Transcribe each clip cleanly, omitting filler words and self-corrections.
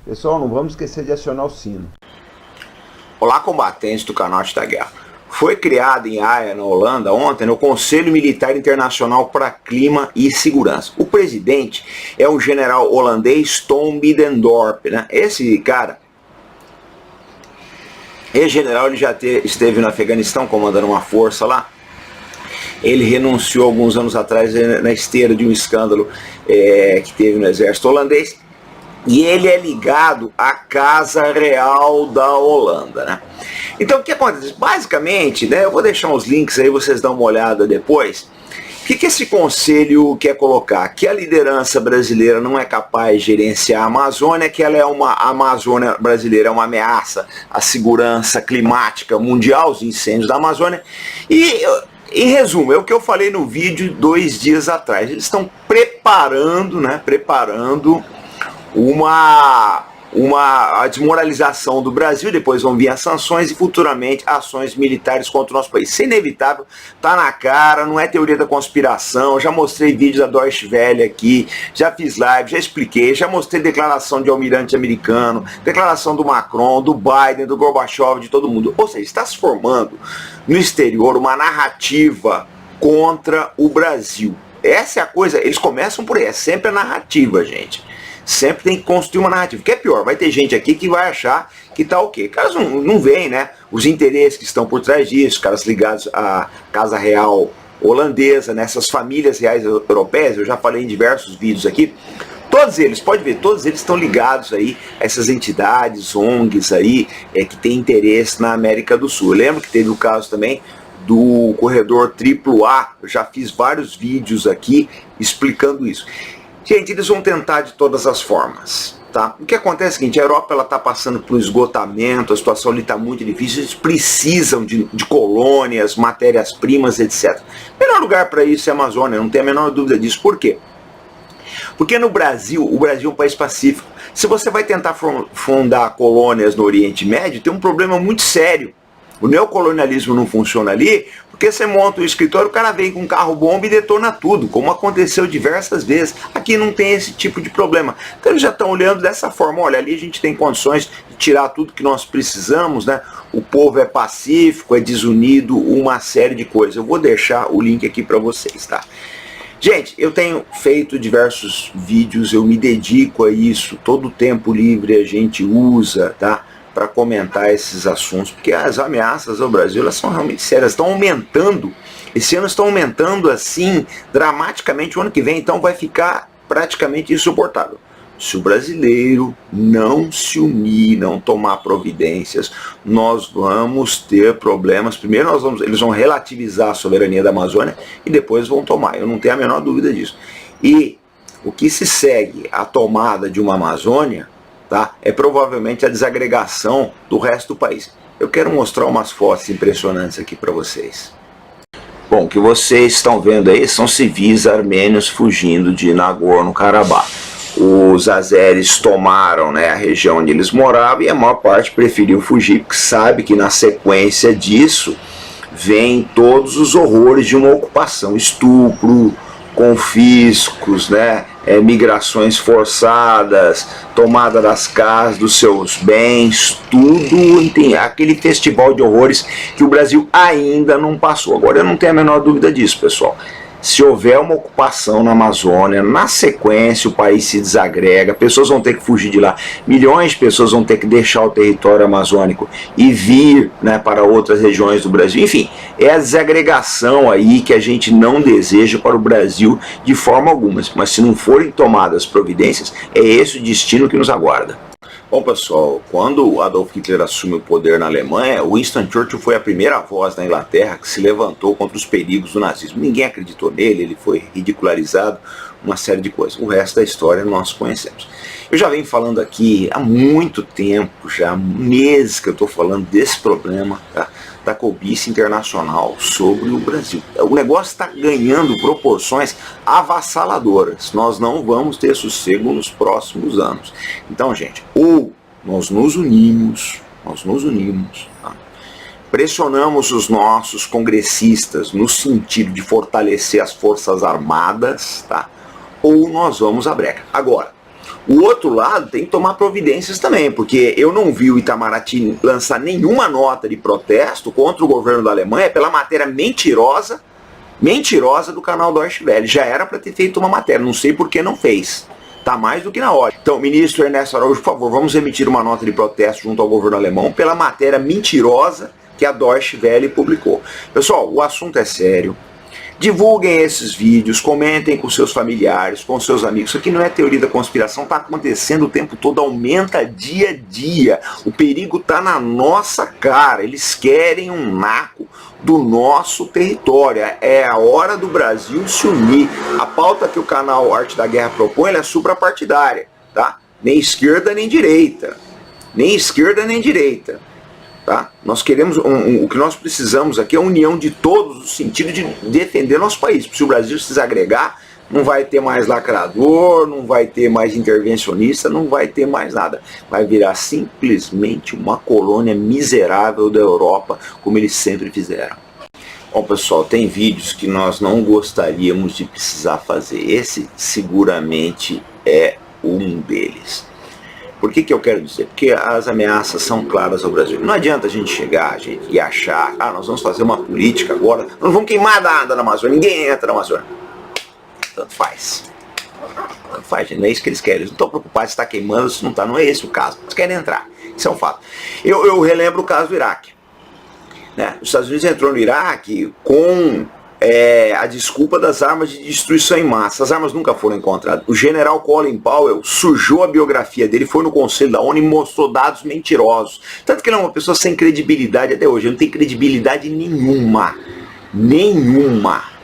Pessoal, não vamos esquecer de acionar o sino. Olá, combatentes do canal Arte da Guerra. Foi criado em Haia, na Holanda, ontem, o Conselho Militar Internacional para Clima e Segurança. O presidente é o general holandês Tom Middendorp, né? Esse cara, esse general, ele já esteve no Afeganistão comandando uma força lá. Ele renunciou alguns anos atrás na esteira de um escândalo que teve no exército holandês. E ele é ligado à Casa Real da Holanda, né? Então o que acontece? Basicamente, né, eu vou deixar os links aí, vocês dão uma olhada depois. O que esse conselho quer colocar? Que a liderança brasileira não é capaz de gerenciar a Amazônia, que ela é a Amazônia brasileira é uma ameaça à segurança climática mundial, os incêndios da Amazônia. E, em resumo, é o que eu falei no vídeo 2 dias atrás. Eles estão preparando, né, a desmoralização do Brasil, depois vão vir as sanções e futuramente ações militares contra o nosso país. Isso é inevitável, tá na cara, não é teoria da conspiração, já mostrei vídeos da Deutsche Welle aqui, já fiz live, já expliquei, já mostrei declaração de almirante americano, declaração do Macron, do Biden, do Gorbachev, de todo mundo. Ou seja, está se formando no exterior uma narrativa contra o Brasil. Essa é a coisa, eles começam por aí, é sempre a narrativa, gente. Sempre tem que construir uma narrativa. O que é pior, vai ter gente aqui que vai achar que tá ok. Caras não veem, né? Os interesses que estão por trás disso, caras ligados à Casa Real holandesa, nessas famílias reais europeias, eu já falei em diversos vídeos aqui. Todos eles, pode ver, todos eles estão ligados aí a essas entidades, ONGs aí, que têm interesse na América do Sul. Eu lembro que teve o caso também do corredor AAA, eu já fiz vários vídeos aqui explicando isso. Gente, eles vão tentar de todas as formas, tá? O que acontece é o seguinte, a Europa está passando por esgotamento, a situação ali está muito difícil, eles precisam de colônias, matérias-primas, etc. O melhor lugar para isso é a Amazônia, não tem a menor dúvida disso. Por quê? Porque no Brasil, o Brasil é um país pacífico. Se você vai tentar fundar colônias no Oriente Médio, tem um problema muito sério. O neocolonialismo não funciona ali, porque você monta um escritório, o cara vem com um carro-bomba e detona tudo, como aconteceu diversas vezes. Aqui não tem esse tipo de problema. Então eles já estão olhando dessa forma, olha, ali a gente tem condições de tirar tudo que nós precisamos, né? O povo é pacífico, é desunido, uma série de coisas. Eu vou deixar o link aqui para vocês, tá? Gente, eu tenho feito diversos vídeos, eu me dedico a isso, todo o tempo livre a gente usa, tá? Para comentar esses assuntos, porque as ameaças ao Brasil, elas são realmente sérias, estão aumentando, esse ano estão aumentando assim, dramaticamente, o ano que vem então vai ficar praticamente insuportável. Se o brasileiro não se unir, não tomar providências, nós vamos ter problemas. Primeiro eles vão relativizar a soberania da Amazônia e depois vão tomar, eu não tenho a menor dúvida disso. E o que se segue a tomada de uma Amazônia, tá, é provavelmente a desagregação do resto do país. Eu quero mostrar umas fotos impressionantes aqui para vocês. Bom, o que vocês estão vendo aí são civis armênios fugindo de Nagorno-Karabakh. Os azeres tomaram, né, a região onde eles moravam e a maior parte preferiu fugir, porque sabe que na sequência disso vem todos os horrores de uma ocupação, estupro, confiscos, né, migrações forçadas, tomada das casas, dos seus bens, tudo, tem aquele festival de horrores que o Brasil ainda não passou. Agora eu não tenho a menor dúvida disso, pessoal. Se houver uma ocupação na Amazônia, na sequência o país se desagrega, pessoas vão ter que fugir de lá, milhões de pessoas vão ter que deixar o território amazônico e vir, né, para outras regiões do Brasil. Enfim, é a desagregação aí que a gente não deseja para o Brasil de forma alguma, mas se não forem tomadas providências, é esse o destino que nos aguarda. Bom, pessoal, quando Adolf Hitler assumiu o poder na Alemanha, Winston Churchill foi a primeira voz na Inglaterra que se levantou contra os perigos do nazismo. Ninguém acreditou nele, ele foi ridicularizado, uma série de coisas. O resto da história nós conhecemos. Eu já venho falando aqui há muito tempo, já há meses que eu estou falando desse problema, tá, da cobiça internacional sobre o Brasil. O negócio está ganhando proporções avassaladoras. Nós não vamos ter sossego nos próximos anos. Então, gente, ou nós nos unimos, tá? Pressionamos os nossos congressistas no sentido de fortalecer as forças armadas, tá? Ou nós vamos à breca. Agora, O outro lado tem que tomar providências também, porque eu não vi o Itamaraty lançar nenhuma nota de protesto contra o governo da Alemanha pela matéria mentirosa do canal Deutsche Welle. Já era para ter feito uma matéria, não sei por que não fez. Está mais do que na hora. Então, ministro Ernesto Araújo, por favor, vamos emitir uma nota de protesto junto ao governo alemão pela matéria mentirosa que a Deutsche Welle publicou. Pessoal, o assunto é sério. Divulguem esses vídeos, comentem com seus familiares, com seus amigos. Isso aqui não é teoria da conspiração, está acontecendo o tempo todo, aumenta dia a dia. O perigo está na nossa cara. Eles querem um naco do nosso território. É a hora do Brasil se unir. A pauta que o canal Arte da Guerra propõe ela é suprapartidária, tá? Nem esquerda nem direita. Nem esquerda nem direita. Tá? Nós queremos, o que nós precisamos aqui é a união de todos no sentido de defender nosso país. Se o Brasil se desagregar, não vai ter mais lacrador, não vai ter mais intervencionista, não vai ter mais nada. Vai virar simplesmente uma colônia miserável da Europa, como eles sempre fizeram. Bom, pessoal, tem vídeos que nós não gostaríamos de precisar fazer. Esse seguramente é um deles. Por que eu quero dizer? Porque as ameaças são claras ao Brasil. Não adianta a gente chegar, gente, e achar, nós vamos fazer uma política agora, nós vamos queimar nada na Amazônia, ninguém entra na Amazônia. Tanto faz. Tanto faz, gente, não é isso que eles querem. Eles não estão preocupados se está queimando, se não está, não é esse o caso. Eles querem entrar. Isso é um fato. Eu relembro o caso do Iraque. Né? Os Estados Unidos entrou no Iraque com a desculpa das armas de destruição em massa. As armas nunca foram encontradas. O general Colin Powell sujou a biografia dele, foi no Conselho da ONU e mostrou dados mentirosos. Tanto que ele é uma pessoa sem credibilidade até hoje. Ele não tem credibilidade nenhuma.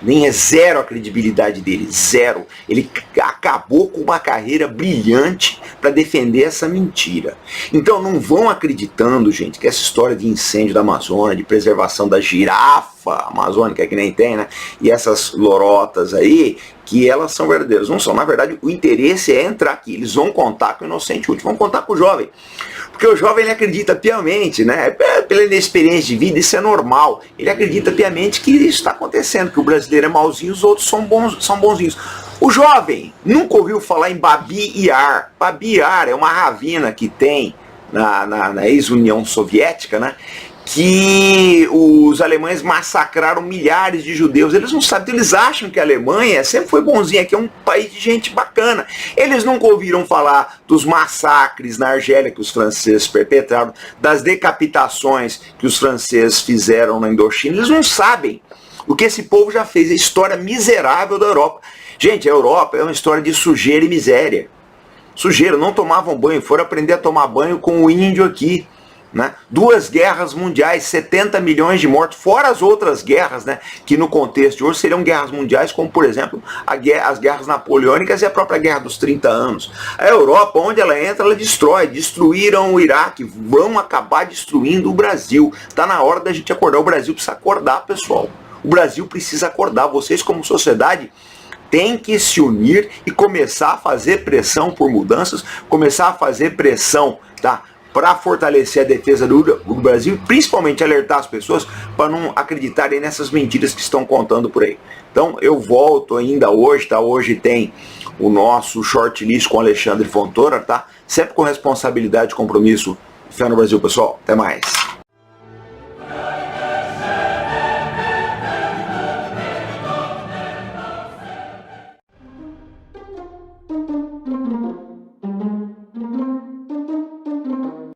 Nem é zero a credibilidade dele, zero. Ele acabou com uma carreira brilhante para defender essa mentira. Então não vão acreditando, gente, que essa história de incêndio da Amazônia, de preservação da girafa amazônica, que nem tem, né? E essas lorotas aí, que elas são verdadeiras. Não são. Na verdade, o interesse é entrar aqui. Eles vão contar com o inocente útil, vão contar com o jovem. Porque o jovem ele acredita piamente, né? Pela inexperiência de vida, isso é normal. Ele acredita piamente que isso está acontecendo, que o brasileiro é mauzinho, os outros são bonzinhos. O jovem nunca ouviu falar em Babi Yar. Babi Yar é uma ravina que tem na ex-União Soviética, né? Que os alemães massacraram milhares de judeus. Eles não sabem, eles acham que a Alemanha sempre foi bonzinha, que é um país de gente bacana. Eles nunca ouviram falar dos massacres na Argélia que os franceses perpetraram, das decapitações que os franceses fizeram na Indochina. Eles não sabem o que esse povo já fez, a história miserável da Europa. Gente, a Europa é uma história de sujeira e miséria. Sujeira, não tomavam banho, foram aprender a tomar banho com o índio aqui. Né? 2 guerras mundiais, 70 milhões de mortos, fora as outras guerras, né, que no contexto de hoje seriam guerras mundiais, como por exemplo as guerras napoleônicas e a própria guerra dos 30 anos. A Europa, onde ela entra, ela destrói. Destruíram o Iraque, vão acabar destruindo o Brasil. Está na hora da gente acordar. O Brasil precisa acordar, pessoal. O Brasil precisa acordar. Vocês como sociedade têm que se unir e começar a fazer pressão por mudanças, começar a fazer pressão, tá, para fortalecer a defesa do Brasil, principalmente alertar as pessoas para não acreditarem nessas mentiras que estão contando por aí. Então eu volto ainda hoje, tá? Hoje tem o nosso shortlist com Alexandre Fontoura, tá? Sempre com responsabilidade e compromisso. Fé no Brasil, pessoal. Até mais.